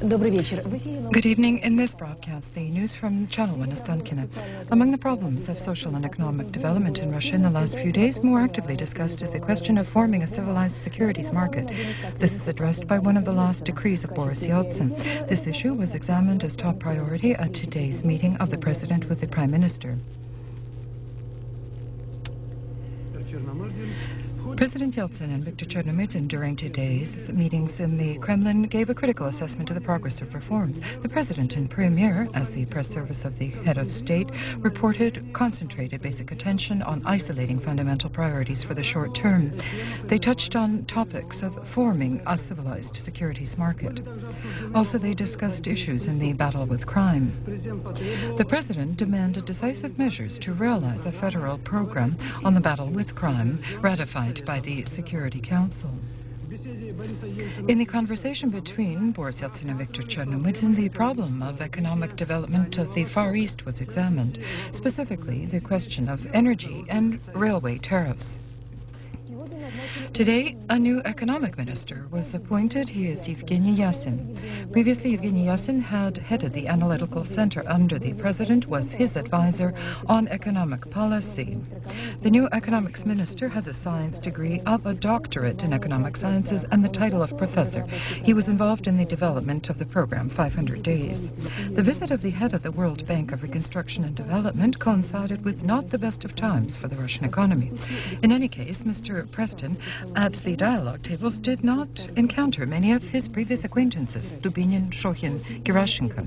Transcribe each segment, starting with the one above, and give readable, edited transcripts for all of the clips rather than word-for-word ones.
Good evening. In this broadcast, the news from Channel 1 Ostankiно. Among the problems of social and economic development in Russia in the last few days, more actively discussed is the question of forming a civilized securities market. This is addressed by one of the last decrees of Boris Yeltsin. This issue was examined as top priority at today's meeting of the President with the Prime Minister. President Yeltsin and Viktor Chernomyrdin during today's meetings in the Kremlin gave a critical assessment of the progress of reforms. The President and Premier, as the press service of the head of state, reported concentrated basic attention on isolating fundamental priorities for the short term. They touched on topics of forming a civilized securities market. Also, they discussed issues in the battle with crime. The President demanded decisive measures to realize a federal program on the battle with crime ratified by the Security Council. In the conversation between Boris Yeltsin and Viktor Chernomyrdin, the problem of economic development of the Far East was examined, specifically the question of energy and railway tariffs. Today, a new economic minister was appointed. He is Evgeny Yasin. Previously, Evgeny Yasin had headed the analytical center under the president, was his advisor on economic policy. The new economics minister has a science degree of a doctorate in economic sciences and the title of professor. He was involved in the development of the program 500 Days. The visit of the head of the World Bank of Reconstruction and Development coincided with not the best of times for the Russian economy. In any case, Mr. Preston at the dialogue tables did not encounter many of his previous acquaintances, Dubinin, Shokhin, Gerashenko.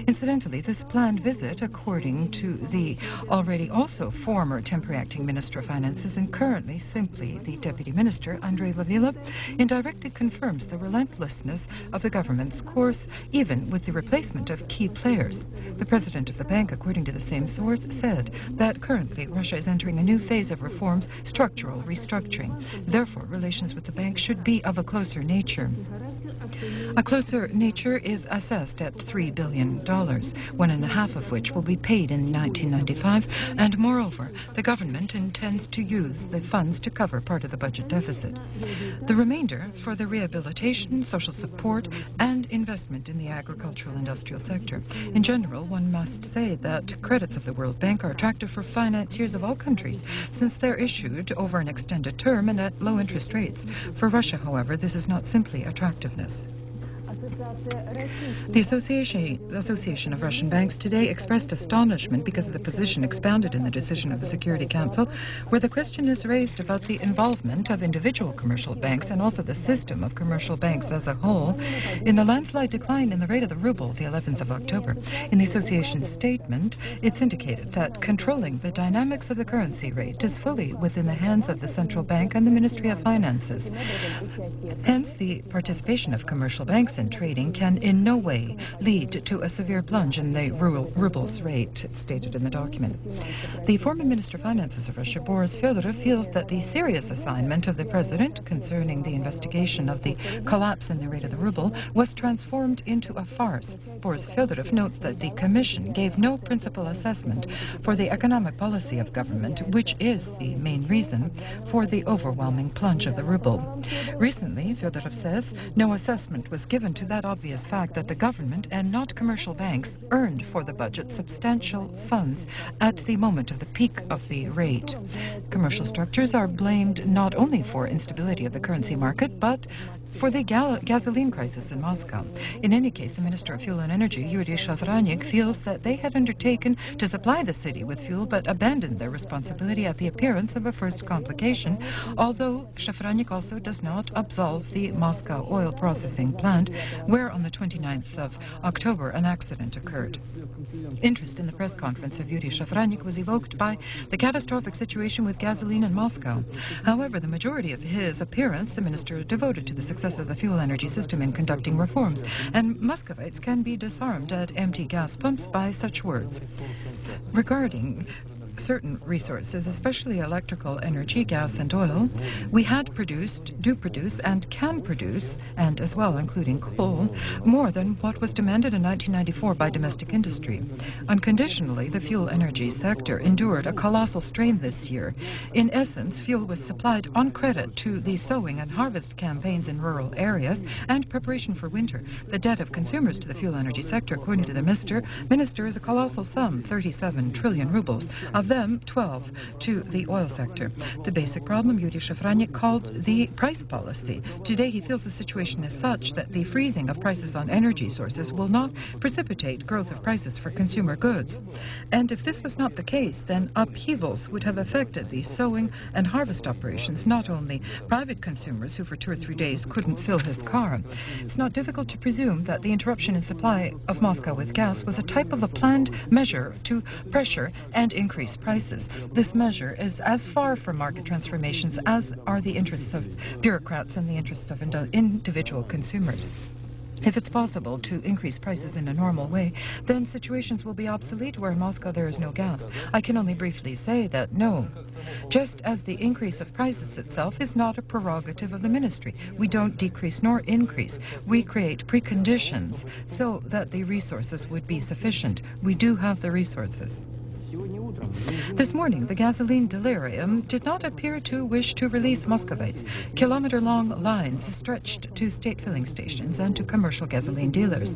Incidentally, this planned visit, according to the already also former temporary acting Minister of Finances and currently simply the Deputy Minister, Andrei Vavilov, indirectly confirms the relentlessness of the government's course, even with the replacement of key players. The president of the bank, according to the same source, said that currently Russia is entering a new phase of reforms, structural restructuring. Therefore, relations with the bank should be of a closer nature. A closer nature is assessed at $3 billion, 1.5 of which will be paid in 1995, and moreover, the government intends to use the funds to cover part of the budget deficit. The remainder for the rehabilitation, social support, and investment in the agricultural industrial sector. In general, one must say that credits of the World Bank are attractive for financiers of all countries, since they're issued over an extended term and at low interest rates. For Russia, however, this is not simply attractiveness. The Association of Russian Banks today expressed astonishment because of the position expounded in the decision of the Security Council, where the question is raised about the involvement of individual commercial banks and also the system of commercial banks as a whole in the landslide decline in the rate of the ruble the 11th of October. In the association's statement, it's indicated that controlling the dynamics of the currency rate is fully within the hands of the central bank and the Ministry of Finances. Hence, the participation of commercial banks in trading can in no way lead to a severe plunge in the ruble's rate, stated in the document. The former Minister of Finances of Russia, Boris Fyodorov, feels that the serious assignment of the president concerning the investigation of the collapse in the rate of the ruble was transformed into a farce. Boris Fyodorov notes that the Commission gave no principal assessment for the economic policy of government, which is the main reason for the overwhelming plunge of the ruble. Recently, Fyodorov says, no assessment was given to that obvious fact that the government and not commercial banks earned for the budget substantial funds at the moment of the peak of the rate. Commercial structures are blamed not only for instability of the currency market, but for the gasoline crisis in Moscow. In any case, the Minister of Fuel and Energy, Yuri Shafranyk, feels that they had undertaken to supply the city with fuel but abandoned their responsibility at the appearance of a first complication, although Shafranyk also does not absolve the Moscow oil processing plant, where on the 29th of October an accident occurred. Interest in the press conference of Yuri Shafranyk was evoked by the catastrophic situation with gasoline in Moscow. However, the majority of his appearance, the minister devoted to the success of the fuel energy system in conducting reforms, and Muscovites can be disarmed at empty gas pumps by such words. Regarding certain resources, especially electrical energy, gas and oil, we had produced, do produce, and can produce, and as well including coal, more than what was demanded in 1994 by domestic industry. Unconditionally, the fuel energy sector endured a colossal strain this year. In essence, fuel was supplied on credit to the sowing and harvest campaigns in rural areas and preparation for winter. The debt of consumers to the fuel energy sector, according to the minister, is a colossal sum, 37 trillion rubles. Of them, 12 to the oil sector. The basic problem, Yuri Shafranik called the price policy. Today, he feels the situation is such that the freezing of prices on energy sources will not precipitate growth of prices for consumer goods. And if this was not the case, then upheavals would have affected the sowing and harvest operations, not only private consumers who for 2 or 3 days couldn't fill his car. It's not difficult to presume that the interruption in supply of Moscow with gas was a type of a planned measure to pressure and increase prices. This measure is as far from market transformations as are the interests of bureaucrats and the interests of individual consumers. If it's possible to increase prices in a normal way, then situations will be obsolete where in Moscow there is no gas. I can only briefly say that no. Just as the increase of prices itself is not a prerogative of the ministry. We don't decrease nor increase. We create preconditions so that the resources would be sufficient. We do have the resources. This morning, the gasoline delirium did not appear to wish to release Muscovites. Kilometer-long lines stretched to state filling stations and to commercial gasoline dealers.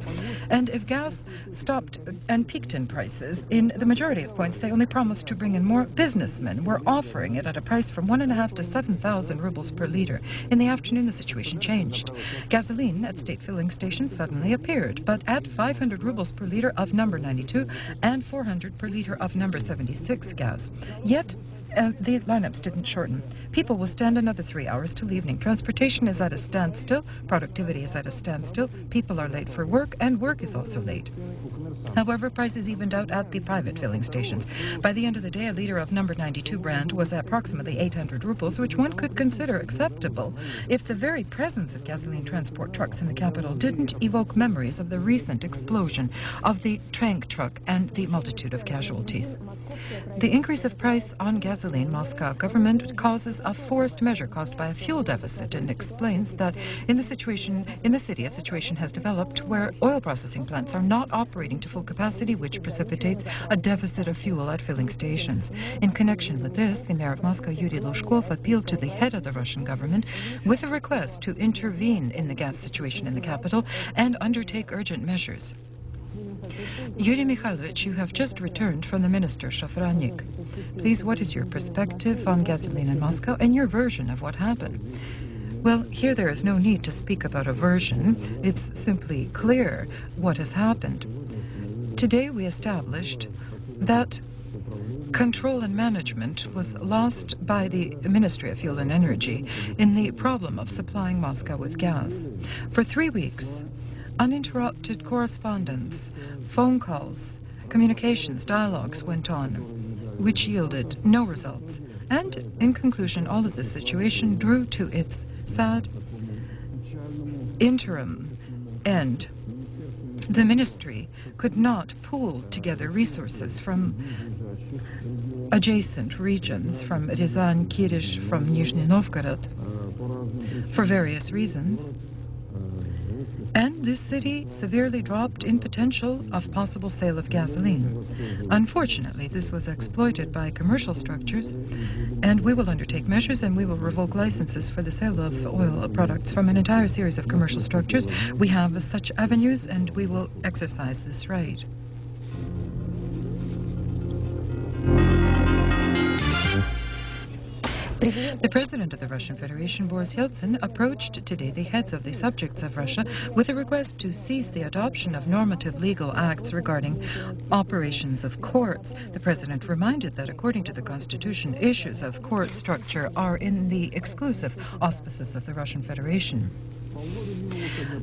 And if gas stopped and peaked in prices, in the majority of points, they only promised to bring in more. Businessmen were offering it at a price from 1.5 to 7,000 rubles per liter. In the afternoon, the situation changed. Gasoline at state filling stations suddenly appeared, but at 500 rubles per liter of number 92 and 400 per liter of number 76 gas. Yet, the lineups didn't shorten. People will stand another 3 hours till evening. Transportation is at a standstill. Productivity is at a standstill. People are late for work, and work is also late. However, prices evened out at the private filling stations. By the end of the day, a liter of number 92 brand was approximately 800 rubles, which one could consider acceptable if the very presence of gasoline transport trucks in the capital didn't evoke memories of the recent explosion of the tank truck and the multitude of casualties. The increase of price on gasoline, Moscow government causes a forced measure caused by a fuel deficit and explains that in the city, a situation has developed where oil processing plants are not operating to full capacity, which precipitates a deficit of fuel at filling stations. In connection with this, the mayor of Moscow, Yuri Lushkov, appealed to the head of the Russian government with a request to intervene in the gas situation in the capital and undertake urgent measures. Yuri Mikhailovich, you have just returned from the minister, Shafranik. Please, what is your perspective on gasoline in Moscow and your version of what happened? Well, here there is no need to speak about a version. It's simply clear what has happened. Today we established that control and management was lost by the Ministry of Fuel and Energy in the problem of supplying Moscow with gas. For 3 weeks, uninterrupted correspondence, phone calls, communications, dialogues went on, which yielded no results. And in conclusion, all of this situation drew to its sad interim end. The ministry could not pool together resources from adjacent regions, from Ryazan, Kirish, from Nizhny Novgorod, for various reasons. And this city severely dropped in potential of possible sale of gasoline. Unfortunately, this was exploited by commercial structures, and we will undertake measures and we will revoke licenses for the sale of oil products from an entire series of commercial structures. We have such avenues, and we will exercise this right. The president of the Russian Federation, Boris Yeltsin, approached today the heads of the subjects of Russia with a request to cease the adoption of normative legal acts regarding operations of courts. The president reminded that, according to the Constitution, issues of court structure are in the exclusive auspices of the Russian Federation.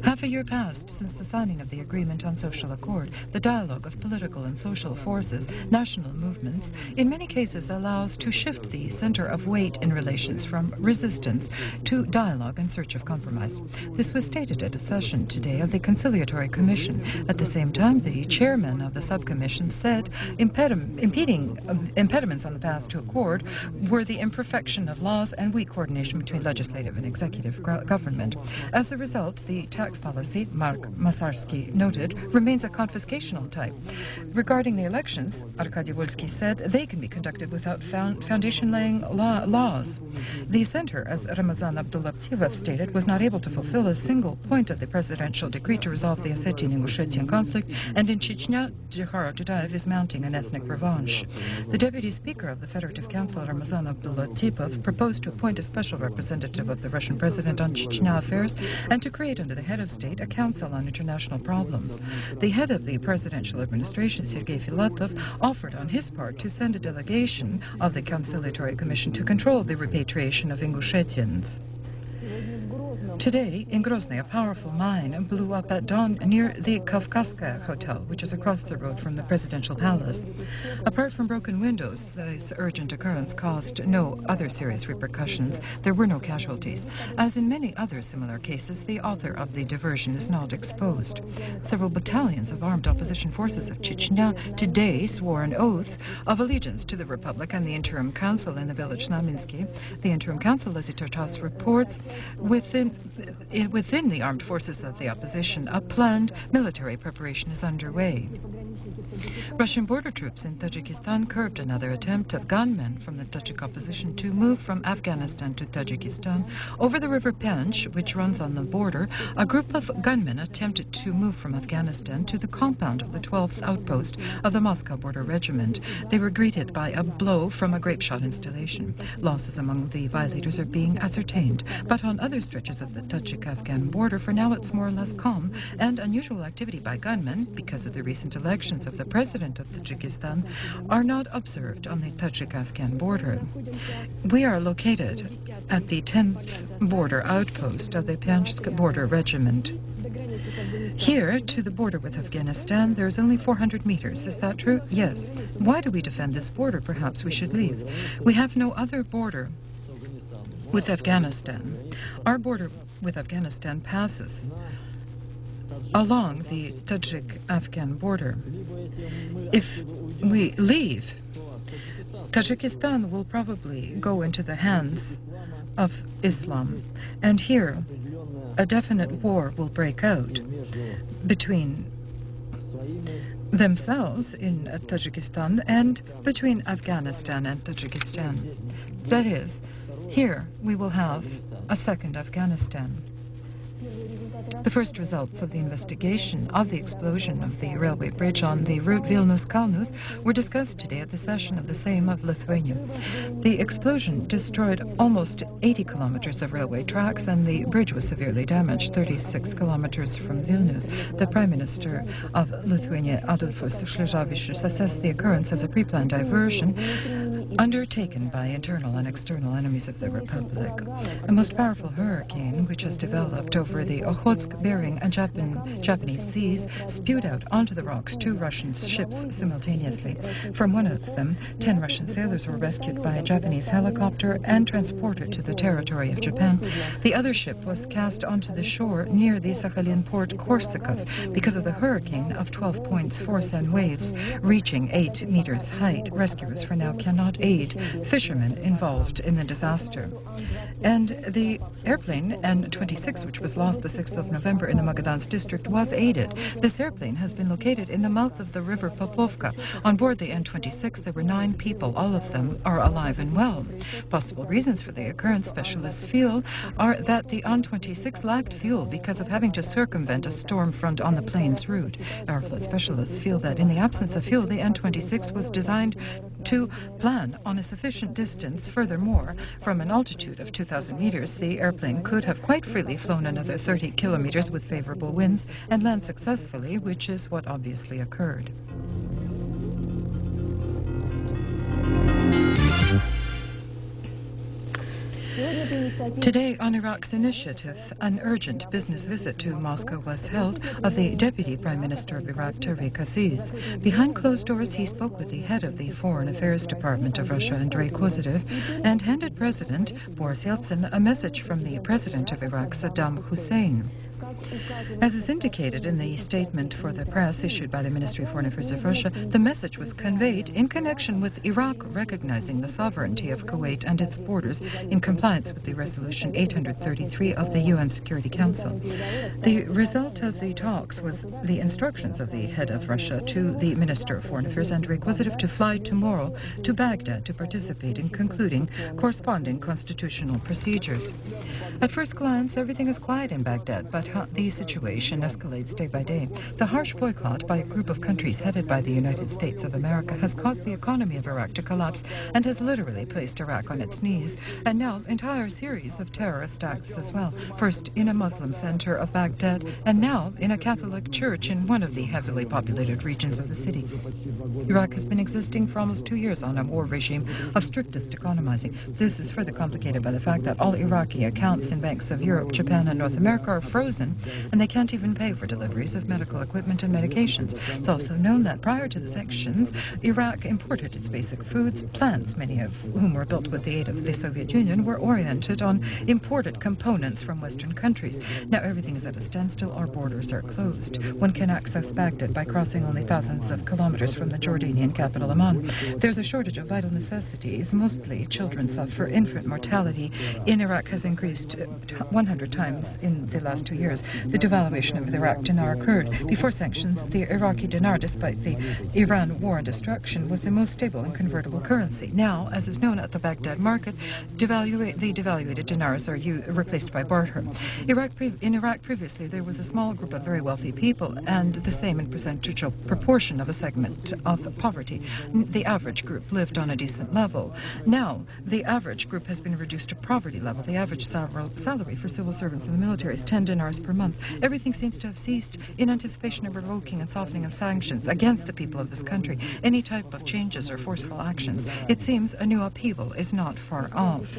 Half a year passed since the signing of the Agreement on Social Accord. The dialogue of political and social forces, national movements, in many cases allows to shift the center of weight in relations from resistance to dialogue in search of compromise. This was stated at a session today of the Conciliatory Commission. At the same time, the chairman of the subcommission said impediments on the path to accord were the imperfection of laws and weak coordination between legislative and executive government. As a result, the tax policy, Mark Masarski noted, remains a confiscational type. Regarding the elections, Arkady Volsky said they can be conducted without foundation-laying laws. The center, as Ramazan Abdullabtiev stated, was not able to fulfill a single point of the presidential decree to resolve the Ossetian-Ingushetian conflict, and in Chechnya, Dzhokhar Dudayev is mounting an ethnic revanche. The deputy speaker of the Federative Council, Ramazan Abdullabtiev, proposed to appoint a special representative of the Russian president on Chechnya affairs and to create under the head of state a council on international problems. The head of the presidential administration, Sergei Filatov, offered on his part to send a delegation of the Conciliatory Commission to control the repatriation of Ingushetians. Today, in Grozny, a powerful mine blew up at dawn near the Kavkazskaya Hotel, which is across the road from the presidential palace. Apart from broken windows, this urgent occurrence caused no other serious repercussions. There were no casualties. As in many other similar cases, the author of the diversion is not exposed. Several battalions of armed opposition forces of Chechnya today swore an oath of allegiance to the Republic and the Interim Council in the village Znaminsky. The Interim Council, as Tartas reports, within the armed forces of the opposition, a planned military preparation is underway. Russian border troops in Tajikistan curbed another attempt of gunmen from the Tajik opposition to move from Afghanistan to Tajikistan. Over the river Panj, which runs on the border, a group of gunmen attempted to move from Afghanistan to the compound of the 12th outpost of the Moscow Border Regiment. They were greeted by a blow from a grape-shot installation. Losses among the violators are being ascertained, but on other stretches of the Tajik-Afghan border, for now it's more or less calm, and unusual activity by gunmen, because of the recent elections of the president of Tajikistan, are not observed on the Tajik-Afghan border. We are located at the 10th border outpost of the Panjsk Border Regiment. Here, to the border with Afghanistan, there's only 400 meters. Is that true? Yes. Why do we defend this border? Perhaps we should leave. We have no other border with Afghanistan. Our border with Afghanistan passes along the Tajik-Afghan border. If we leave, Tajikistan will probably go into the hands of Islam, and here a definite war will break out between themselves in Tajikistan and between Afghanistan and Tajikistan. That is, here we will have a second Afghanistan. The first results of the investigation of the explosion of the railway bridge on the route Vilnius-Kaunas were discussed today at the session of the Sejm of Lithuania. The explosion destroyed almost 80 kilometers of railway tracks, and the bridge was severely damaged 36 kilometers from Vilnius. The Prime Minister of Lithuania, Adolfas Šleževičius, assessed the occurrence as a pre-planned diversion undertaken by internal and external enemies of the Republic. A most powerful hurricane, which has developed over the Okhotsk, Bering, and Japanese seas, spewed out onto the rocks 2 Russian ships simultaneously. From one of them, 10 Russian sailors were rescued by a Japanese helicopter and transported to the territory of Japan. The other ship was cast onto the shore near the Sakhalin port Korsakoff because of the hurricane of 12 points force and waves reaching 8 meters height. Rescuers for now cannot aid fishermen involved in the disaster. And the airplane N-26, which was lost the 6th of November in the Magadansk district, was aided. This airplane has been located in the mouth of the river Popovka. On board the N-26, there were 9 people. All of them are alive and well. Possible reasons for the occurrence, specialists feel, are that the N-26 lacked fuel because of having to circumvent a storm front on the plane's route. Aeroflot specialists feel that in the absence of fuel, the N-26 was designed to plan on a sufficient distance. Furthermore, from an altitude of 2,000 meters, the airplane could have quite freely flown another 30 kilometers with favorable winds and land successfully, which is what obviously occurred. Today, on Iraq's initiative, an urgent business visit to Moscow was held of the Deputy Prime Minister of Iraq, Tariq Aziz. Behind closed doors, he spoke with the head of the Foreign Affairs Department of Russia, Andrei Kozyrev, and handed President Boris Yeltsin a message from the President of Iraq, Saddam Hussein. As is indicated in the statement for the press issued by the Ministry of Foreign Affairs of Russia, the message was conveyed in connection with Iraq recognizing the sovereignty of Kuwait and its borders in compliance with the Resolution 833 of the UN Security Council. The result of the talks was the instructions of the head of Russia to the Minister of Foreign Affairs, Andrei Kozyrev, to fly tomorrow to Baghdad to participate in concluding corresponding constitutional procedures. At first glance, everything is quiet in Baghdad, but the situation escalates day by day. The harsh boycott by a group of countries headed by the United States of America has caused the economy of Iraq to collapse and has literally placed Iraq on its knees. And now, an entire series of terrorist acts as well. First in a Muslim center of Baghdad, and now in a Catholic church in one of the heavily populated regions of the city. Iraq has been existing for almost 2 years on a war regime of strictest economizing. This is further complicated by the fact that all Iraqi accounts in banks of Europe, Japan, and North America are frozen, and they can't even pay for deliveries of medical equipment and medications. It's also known that prior to the sanctions, Iraq imported its basic foods. Plants, many of whom were built with the aid of the Soviet Union, were oriented on imported components from Western countries. Now everything is at a standstill. Our borders are closed. One can access Baghdad by crossing only thousands of kilometers from the Jordanian capital Amman. There's a shortage of vital necessities. Mostly children suffer. Infant mortality in Iraq has increased 100 times in the last 2 years. The devaluation of the Iraq dinar occurred. Before sanctions, the Iraqi dinar, despite the Iran war and destruction, was the most stable and convertible currency. Now, as is known at the Baghdad market, the devaluated dinars are replaced by barter. In Iraq previously, there was a small group of very wealthy people, and the same in percentage of proportion of a segment of poverty. The average group lived on a decent level. Now, the average group has been reduced to poverty level. The average salary for civil servants in the military is 10 dinars per month. Everything seems to have ceased in anticipation of revoking and softening of sanctions against the people of this country. Any type of changes or forceful actions. It seems a new upheaval is not far off.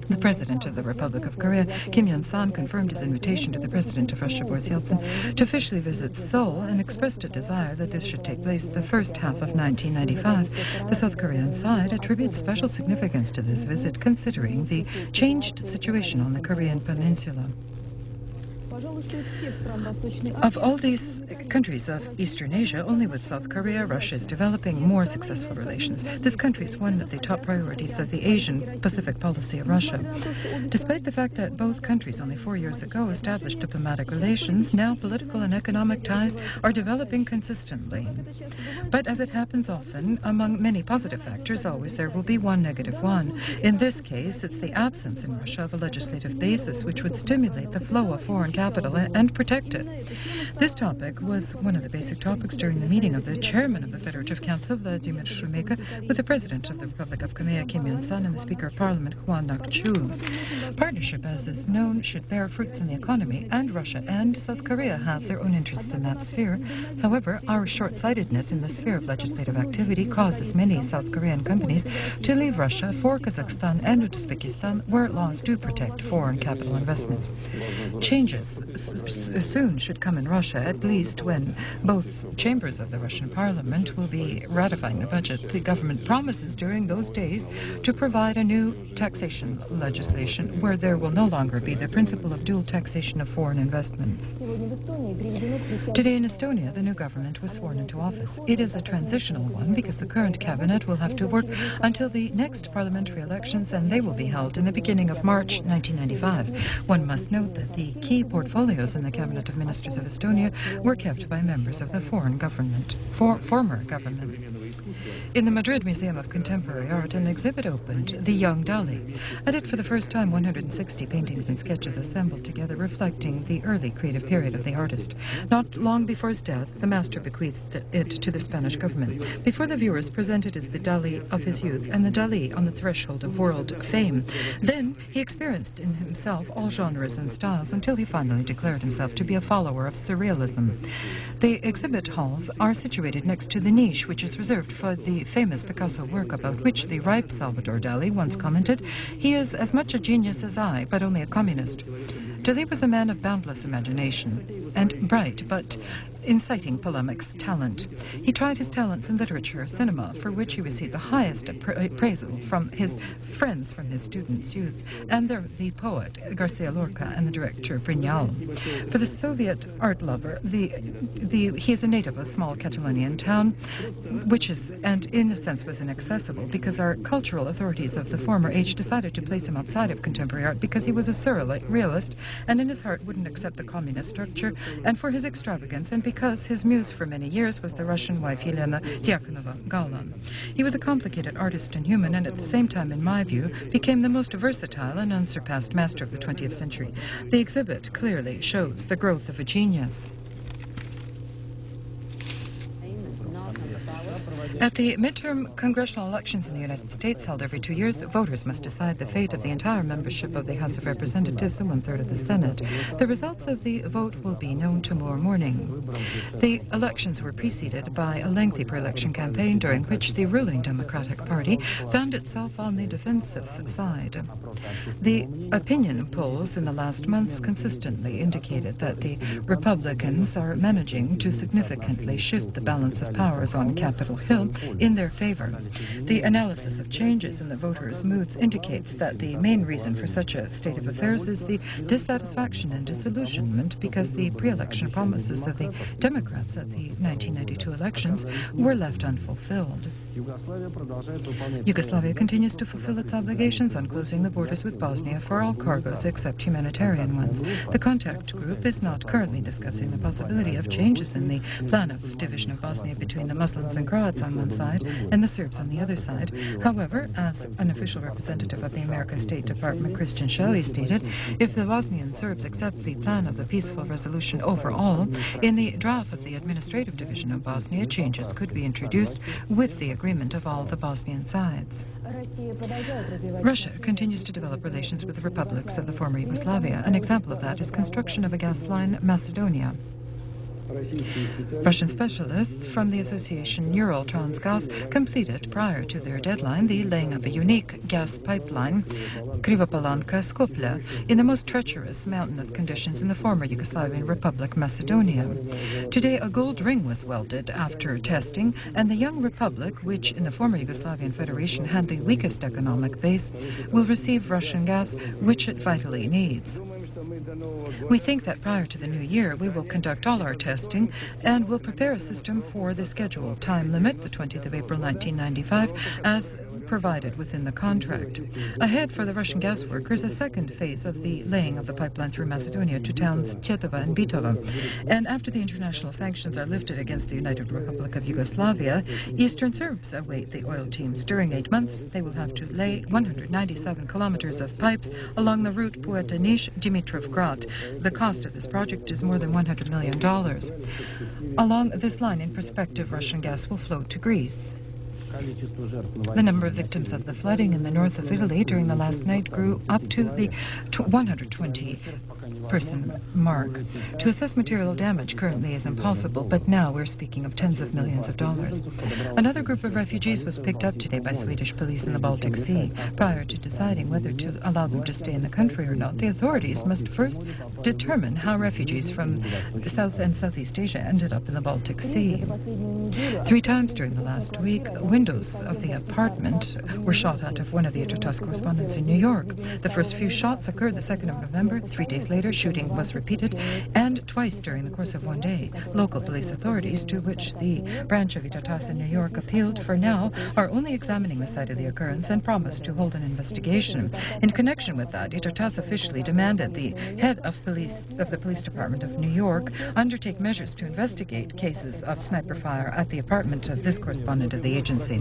The President of the Republic of Korea, Kim Yong-san, confirmed his invitation to the President of Russia, Boris Yeltsin, to officially visit Seoul and expressed a desire that this should take place the first half of 1995. The South Korean side attributes special significance to this visit, considering the changed situation on the Korean peninsula. Of all these countries of Eastern Asia, only with South Korea, Russia is developing more successful relations. This country is one of the top priorities of the Asian Pacific policy of Russia. Despite the fact that both countries only 4 years ago established diplomatic relations, now political and economic ties are developing consistently. But as it happens often, among many positive factors, always there will be one negative one. In this case, it's the absence in Russia of a legislative basis which would stimulate the flow of foreign capital and protect it. This topic was one of the basic topics during the meeting of the chairman of the Federative Council, Vladimir Shumeka, with the President of the Republic of Korea, Kim Yong-san, and the Speaker of Parliament, Hwang Nak-chu. Partnership, as is known, should bear fruits in the economy, and Russia and South Korea have their own interests in that sphere. However, our short-sightedness in the sphere of legislative activity causes many South Korean companies to leave Russia for Kazakhstan and Uzbekistan, where laws do protect foreign capital investments. Changes soon should come in Russia, at least when both chambers of the Russian parliament will be ratifying the budget. The government promises during those days to provide a new taxation legislation where there will no longer be the principle of dual taxation of foreign investments. Today in Estonia, the new government was sworn into office. It is a transitional one because the current cabinet will have to work until the next parliamentary elections, and they will be held in the beginning of March 1995. One must note that the key portfolios in the cabinet of ministers of Estonia were kept by members of the former government. In the Madrid Museum of Contemporary Art, an exhibit opened, The Young Dali. At it, for the first time, 160 paintings and sketches assembled together, reflecting the early creative period of the artist. Not long before his death, the master bequeathed it to the Spanish government. Before the viewers, presented as the Dali of his youth and the Dali on the threshold of world fame. Then he experienced in himself all genres and styles until he finally declared himself to be a follower of surrealism. The exhibit halls are situated next to the niche, which is reserved for for the famous Picasso work about which the ripe Salvador Dali once commented, "He is as much a genius as I, but only a communist." Dali was a man of boundless imagination and bright but inciting polemics talent. He tried his talents in literature, cinema, for which he received the highest appraisal from his friends from his students' youth, and the poet Garcia Lorca and the director Brignol. For the Soviet art lover, he is a native of a small Catalonian town, which is, and in a sense was inaccessible because our cultural authorities of the former age decided to place him outside of contemporary art because he was a surrealist and in his heart wouldn't accept the communist structure, and for his extravagance, and because his muse for many years was the Russian wife Yelena Tiakonova-Gala. He was a complicated artist and human, and at the same time, in my view, became the most versatile and unsurpassed master of the 20th century. The exhibit clearly shows the growth of a genius. At the midterm congressional elections in the United States held every 2 years, voters must decide the fate of the entire membership of the House of Representatives and 1/3 of the Senate. The results of the vote will be known tomorrow morning. The elections were preceded by a lengthy pre-election campaign during which the ruling Democratic Party found itself on the defensive side. The opinion polls in the last months consistently indicated that the Republicans are managing to significantly shift the balance of powers on Capitol Hill in their favor. The analysis of changes in the voters' moods indicates that the main reason for such a state of affairs is the dissatisfaction and disillusionment because the pre-election promises of the Democrats at the 1992 elections were left unfulfilled. Yugoslavia continues to fulfill its obligations on closing the borders with Bosnia for all cargoes except humanitarian ones. The contact group is not currently discussing the possibility of changes in the plan of division of Bosnia between the Muslims and Croats on one side and the Serbs on the other side. However, as an official representative of the American State Department, Christian Shelley, stated, if the Bosnian Serbs accept the plan of the peaceful resolution overall, in the draft of the administrative division of Bosnia, changes could be introduced with the agreement of all the Bosnian sides. Russia continues to develop relations with the republics of the former Yugoslavia. An example of that is construction of a gas line, Macedonia. Russian specialists from the association Uraltransgaz completed, prior to their deadline, the laying of a unique gas pipeline, Krivopalanka-Skopje, in the most treacherous mountainous conditions in the former Yugoslavian Republic, Macedonia. Today, a gold ring was welded after testing, and the young republic, which in the former Yugoslavian Federation had the weakest economic base, will receive Russian gas, which it vitally needs. We think that prior to the new year, we will conduct all our testing and will prepare a system for the scheduled time limit, the 20th of April 1995, as provided within the contract. Ahead for the Russian gas workers, a second phase of the laying of the pipeline through Macedonia to towns Tetovo and Bitovo. And after the international sanctions are lifted against the United Republic of Yugoslavia, Eastern Serbs await the oil teams. During 8 months, they will have to lay 197 kilometers of pipes along the route Puerta-Niš-Dimitrovgrad. The cost of this project is more than $100 million. Along this line, in perspective, Russian gas will flow to Greece. The number of victims of the flooding in the north of Italy during the last night grew up to the 120-person mark. To assess material damage currently is impossible, but now we're speaking of tens of millions of dollars. Another group of refugees was picked up today by Swedish police in the Baltic Sea. Prior to deciding whether to allow them to stay in the country or not, the authorities must first determine how refugees from South and Southeast Asia ended up in the Baltic Sea. 3 times during the last week, windows of the apartment were shot out of one of the Intertask correspondents in New York. The first few shots occurred the 2nd of November. 3 days later, shooting was repeated, and twice during the course of one day. Local police authorities, to which the branch of Intertask in New York appealed for now, are only examining the site of the occurrence and promised to hold an investigation. In connection with that, Intertask officially demanded the head of the police department of New York undertake measures to investigate cases of sniper fire at the apartment of this correspondent of the agency.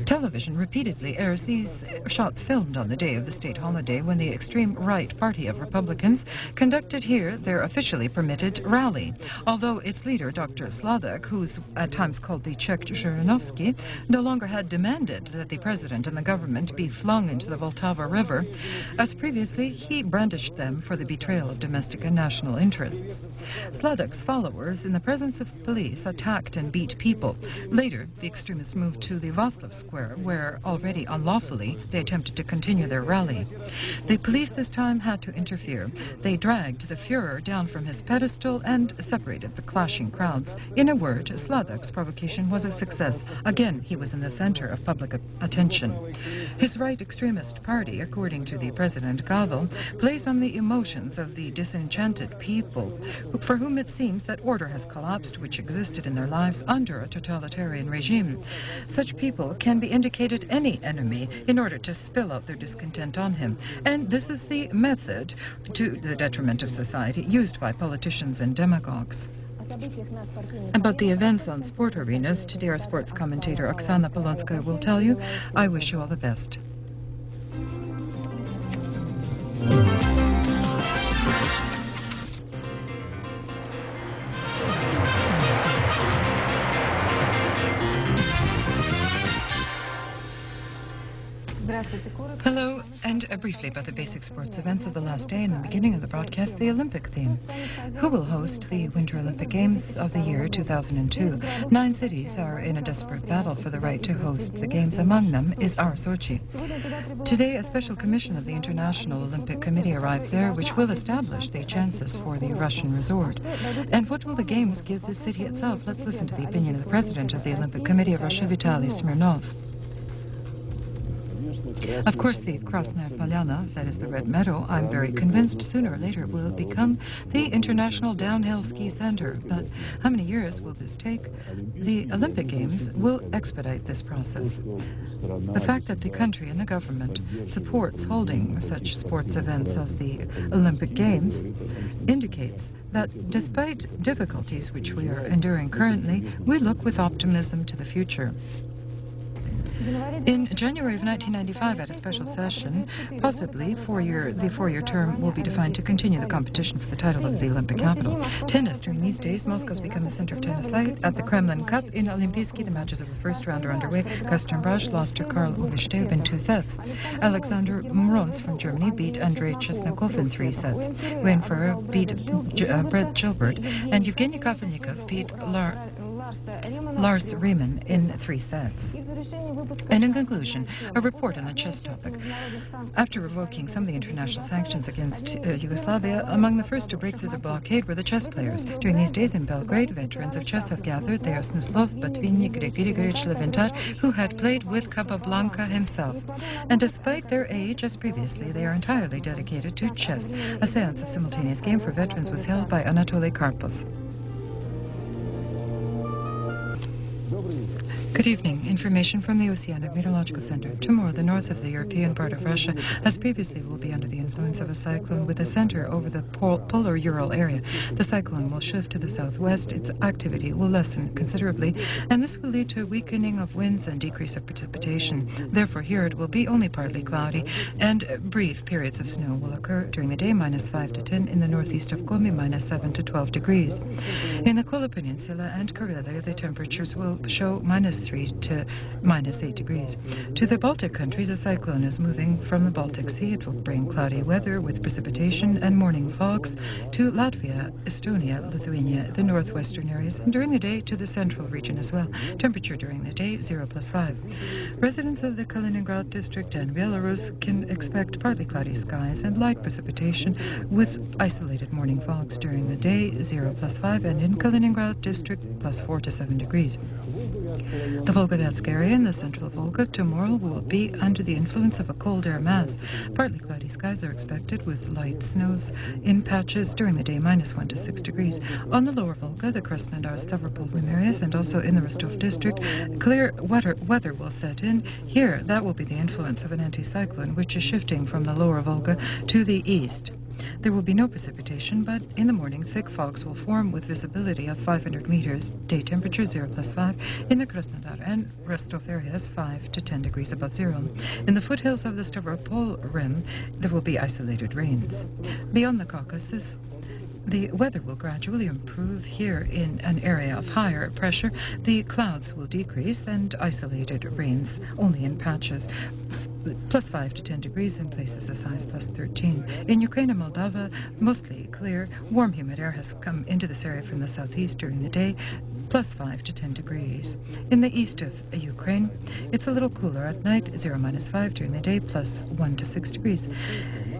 Television repeatedly airs these shots filmed on the day of the state holiday when the extreme right party of Republicans conducted here their officially permitted rally, although its leader, Dr. Sladak, who's at times called the Czech Zhirinovsky, no longer had demanded that the president and the government be flung into the Vltava River. As previously, he brandished them for the betrayal of domestic and national interests. Sladak's followers, in the presence of police, attacked and beat people. Later, the extremists moved to the Václav Square, where already unlawfully they attempted to continue their rally. The police this time had to interfere. They dragged the Führer down from his pedestal and separated the clashing crowds. In a word, Sladak's provocation was a success. Again, he was in the center of public attention. His right extremist party, according to the President Gavel, plays on the emotions of the disenchanted people, for whom it seems that order has collapsed which existed in their lives under a totalitarian regime. Such people can be indicated any enemy in order to spill out their discontent on him. And this is the method, to the detriment of society, used by politicians and demagogues. About the events on sport arenas, today our sports commentator Oksana Polonskaya will tell you. I wish you all the best. Hello, and briefly about the basic sports events of the last day. In the beginning of the broadcast, the Olympic theme. Who will host the Winter Olympic Games of the year 2002? 9 cities are in a desperate battle for the right to host the Games. Among them is our Sochi. Today, a special commission of the International Olympic Committee arrived there, which will establish the chances for the Russian resort. And what will the Games give the city itself? Let's listen to the opinion of the president of the Olympic Committee of Russia, Vitaly Smirnov. Of course, the Krasnaya Polyana, that is the Red Meadow, I'm very convinced sooner or later will become the International Downhill Ski Center. But how many years will this take? The Olympic Games will expedite this process. The fact that the country and the government supports holding such sports events as the Olympic Games indicates that despite difficulties which we are enduring currently, we look with optimism to the future. In January of 1995, at a special session, possibly the four-year term will be defined to continue the competition for the title of the Olympic capital. Tennis. During these days, Moscow has become the center of tennis light. At the Kremlin Cup in Olympiyski, the matches of the first round are underway. Karsten Braasch lost to Karl Uwe Steb in 2 sets. Alexander Mronz from Germany beat Andrei Chesnakov in 3 sets. Wayne Ferrer beat Brett Gilbert, and Evgeny Kafelnikov beat Lars Riemann in 3 sets. And in conclusion, a report on the chess topic. After revoking some of the international sanctions against Yugoslavia, among the first to break through the blockade were the chess players. During these days in Belgrade, veterans of chess have gathered. They are Snuslov, Botvinnik, Grigorich, Leventar, who had played with Capablanca himself. And despite their age, as previously, they are entirely dedicated to chess. A seance of simultaneous game for veterans was held by Anatoly Karpov. Good evening. Information from the Oceanic Meteorological Center. Tomorrow, the north of the European part of Russia, as previously, will be under the influence of a cyclone with a center over the polar Ural area. The cyclone will shift to the southwest. Its activity will lessen considerably, and this will lead to a weakening of winds and decrease of precipitation. Therefore, here it will be only partly cloudy, and brief periods of snow will occur during the day, -5 to 10 in the northeast of Komi, -7 to 12 degrees. In the Kola Peninsula and Karelia, the temperatures will show -3 to -8 degrees. To the Baltic countries, a cyclone is moving from the Baltic Sea. It will bring cloudy weather with precipitation and morning fogs to Latvia, Estonia, Lithuania, the northwestern areas, and during the day to the central region as well. Temperature during the day, 0+5. Residents of the Kaliningrad district and Belarus can expect partly cloudy skies and light precipitation with isolated morning fogs during the day, 0+5, and in Kaliningrad district, +4 to 7 degrees. The Volgovatsk area in the central Volga tomorrow will be under the influence of a cold air mass. Partly cloudy skies are expected with light snows in patches during the day, -1 to 6 degrees. On the lower Volga, the Krasnodar, Stavropol areas, and also in the Rostov district, clear weather will set in. Here, that will be the influence of an anticyclone, which is shifting from the lower Volga to the east. There will be no precipitation, but in the morning, thick fogs will form with visibility of 500 meters. Day temperature 0+5 in the Krasnodar and Rostov areas, 5 to 10 degrees above zero. In the foothills of the Stavropol Rim, there will be isolated rains. Beyond the Caucasus, the weather will gradually improve. Here in an area of higher pressure, the clouds will decrease and isolated rains only in patches. +5 to 10 degrees in places as high as +13. In Ukraine and Moldova, mostly clear. Warm, humid air has come into this area from the southeast during the day. +5 to 10 degrees. In the east of Ukraine, it's a little cooler at night, 0-5 during the day, +1 to 6 degrees.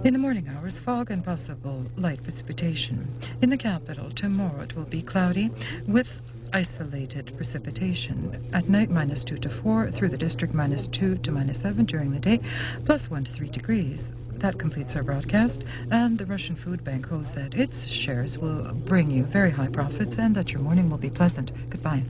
In the morning hours, fog and possible light precipitation. In the capital, tomorrow it will be cloudy with isolated precipitation. At night, -2 to 4, through the district, -2 to -7 during the day, +1 to 3 degrees. That completes our broadcast, and the Russian Food Bank hopes that its shares will bring you very high profits and that your morning will be pleasant. Goodbye.